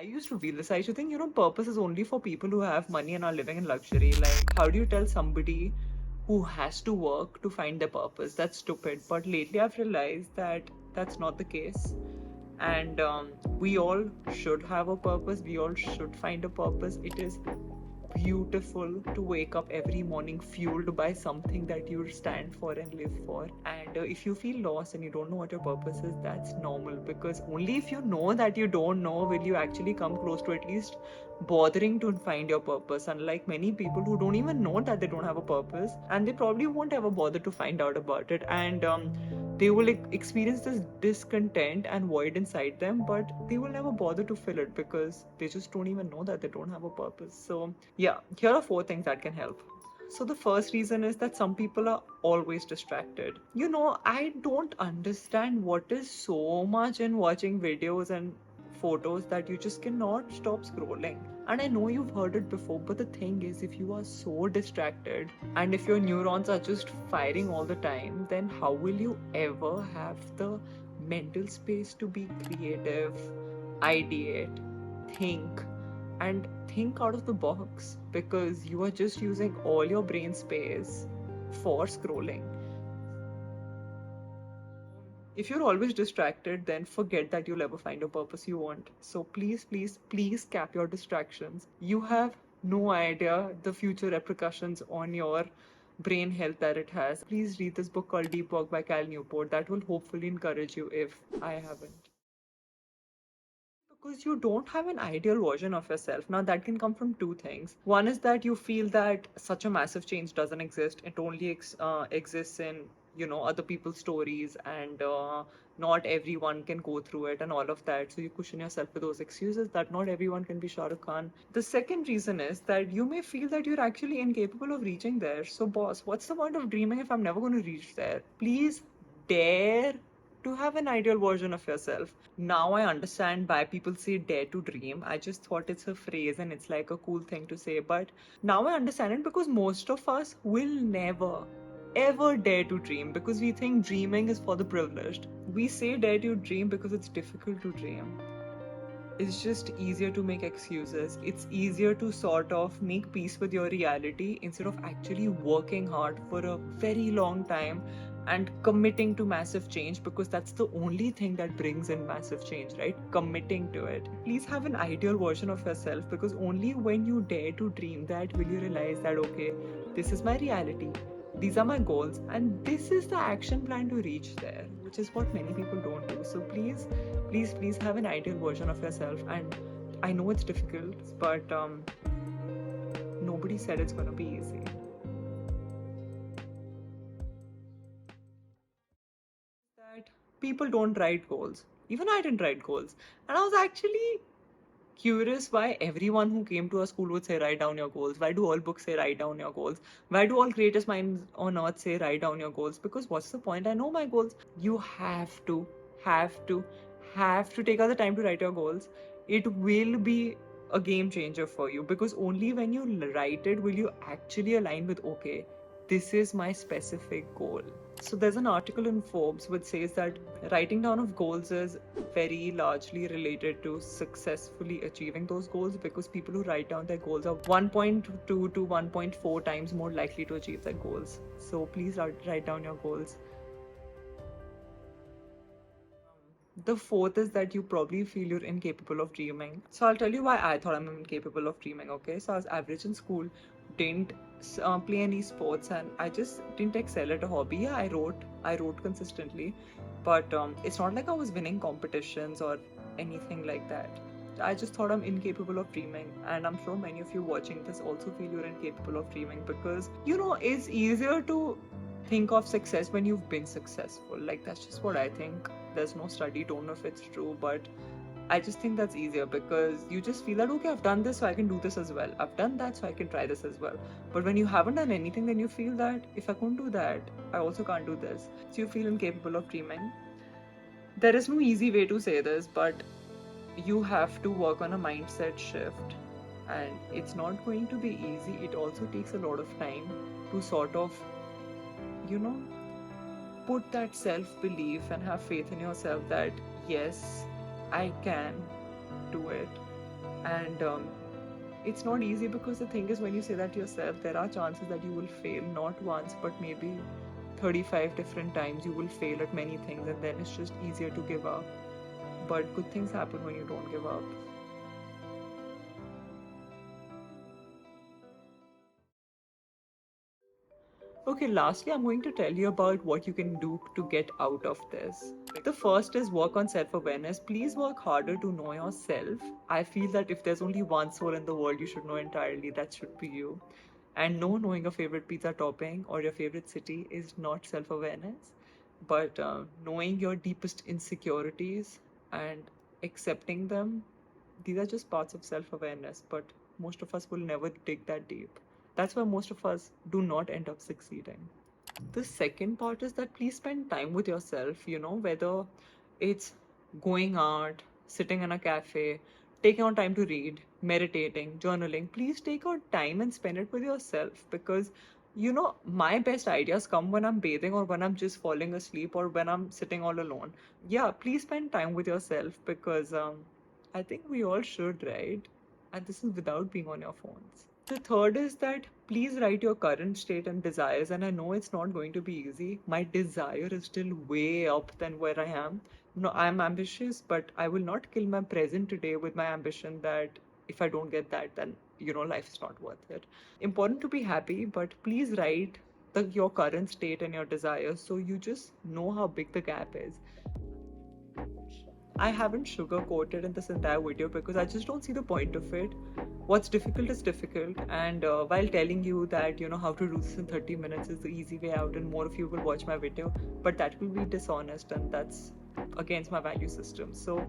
used to feel this. I used to think, purpose is only for people who have money and are living in luxury. Like, how do you tell somebody who has to work to find their purpose? That's stupid. But lately I've realized that that's not the case. And we all should have a purpose. We all should find a purpose. It is beautiful to wake up every morning fueled by something that you stand for and live for. And if you feel lost and you don't know what your purpose is, that's normal, because only if you know that you don't know will you actually come close to at least bothering to find your purpose. Unlike many people who don't even know that they don't have a purpose, and they probably won't ever bother to find out about it. And they will experience this discontent and void inside them, but they will never bother to fill it because they just don't even know that they don't have a purpose. So yeah, here are 4 things that can help. So the first reason is that some people are always distracted. I don't understand what is so much in watching videos and photos that you just cannot stop scrolling. And I know you've heard it before, but the thing is, if you are so distracted and if your neurons are just firing all the time, then how will you ever have the mental space to be creative, ideate, think, and think out of the box? Because you are just using all your brain space for scrolling. If you're always distracted, then forget that you'll ever find a purpose you want. So please, please, please cap your distractions. You have no idea the future repercussions on your brain health that it has. Please read this book called Deep Work by Cal Newport. That will hopefully encourage you if I haven't. Because you don't have an ideal version of yourself. Now, that can come from 2 things. One is that you feel that such a massive change doesn't exist. It only exists in, other people's stories, and not everyone can go through it and all of that. So you cushion yourself with those excuses that not everyone can be Shah Rukh Khan. The second reason is that you may feel that you're actually incapable of reaching there. So, boss, what's the point of dreaming if I'm never going to reach there? Please dare to have an ideal version of yourself. Now I understand why people say dare to dream. I just thought it's a phrase and it's like a cool thing to say. But now I understand it, because most of us will never ever dare to dream because we think dreaming is for the privileged. We say dare to dream because it's difficult to dream. It's just easier to make excuses. It's easier to sort of make peace with your reality instead of actually working hard for a very long time and committing to massive change, because that's the only thing that brings in massive change, right? Committing to it. Please have an ideal version of yourself, because only when you dare to dream that will you realize that, okay, this is my reality, these are my goals, and this is the action plan to reach there, which is what many people don't do. So please, please, please have an ideal version of yourself. And I know it's difficult, but nobody said it's going to be easy. That people don't write goals. Even I didn't write goals. And I was actually curious why everyone who came to our school would say write down your goals. Why do all books say write down your goals? Why do all greatest minds on earth say write down your goals? Because what's the point? I know my goals. You have to have to have to take out the time to write your goals. It will be a game changer for you, because only when you write it will you actually align with, okay, this is my specific goal. So there's an article in Forbes which says that writing down of goals is very largely related to successfully achieving those goals, because people who write down their goals are 1.2 to 1.4 times more likely to achieve their goals. So please write down your goals. The fourth is that you probably feel you're incapable of dreaming. So I'll tell you why I thought I'm incapable of dreaming, okay? So I was average in school, didn't play any sports, and I just didn't excel at a hobby. Yeah, I wrote consistently, but it's not like I was winning competitions or anything like that. I just thought I'm incapable of dreaming, and I'm sure many of you watching this also feel you're incapable of dreaming, because it's easier to think of success when you've been successful. Like, that's just what I think. There's no study, don't know if it's true, but I just think that's easier, because you just feel that, okay, I've done this, so I can do this as well. I've done that, so I can try this as well. But when you haven't done anything, then you feel that if I couldn't do that, I also can't do this. So you feel incapable of dreaming. There is no easy way to say this, but you have to work on a mindset shift. And it's not going to be easy. It also takes a lot of time to sort of, put that self-belief and have faith in yourself that, yes, I can do it. And it's not easy because the thing is, when you say that to yourself, there are chances that you will fail, not once, but maybe 35 different times you will fail at many things, and then it's just easier to give up. But good things happen when you don't give up. Okay, lastly, I'm going to tell you about what you can do to get out of this. The first is work on self awareness. Please work harder to know yourself. I feel that if there's only one soul in the world you should know entirely, that should be you. And no, knowing your favorite pizza topping or your favorite city is not self awareness, but knowing your deepest insecurities and accepting them, these are just parts of self awareness. But most of us will never dig that deep. That's why most of us do not end up succeeding. The second part is that please spend time with yourself, whether it's going out, sitting in a cafe, taking out time to read, meditating, journaling. Please take out time and spend it with yourself, because my best ideas come when I'm bathing or when I'm just falling asleep or when I'm sitting all alone. Yeah, please spend time with yourself, because I think we all should, right? And this is without being on your phones. The third is that please write your current state and desires. And I know it's not going to be easy. My desire is still way up than where I am. I'm ambitious, but I will not kill my present today with my ambition that if I don't get that, then life is not worth it. Important to be happy, but please write your current state and your desires so you just know how big the gap is. I haven't sugarcoated in this entire video because I just don't see the point of it. What's difficult is difficult, and while telling you that how to do this in 30 minutes is the easy way out, and more of you will watch my video, but that will be dishonest, and that's against my value system. So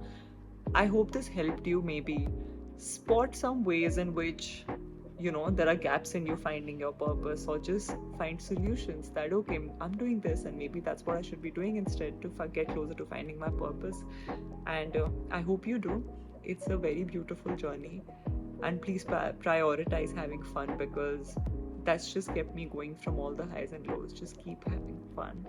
I hope this helped you maybe spot some ways in which there are gaps in you finding your purpose, or just find solutions that okay, I'm doing this and maybe that's what I should be doing instead to get closer to finding my purpose. And I hope you do. It's a very beautiful journey, and please prioritize having fun, because that's just kept me going from all the highs and lows. Just keep having fun.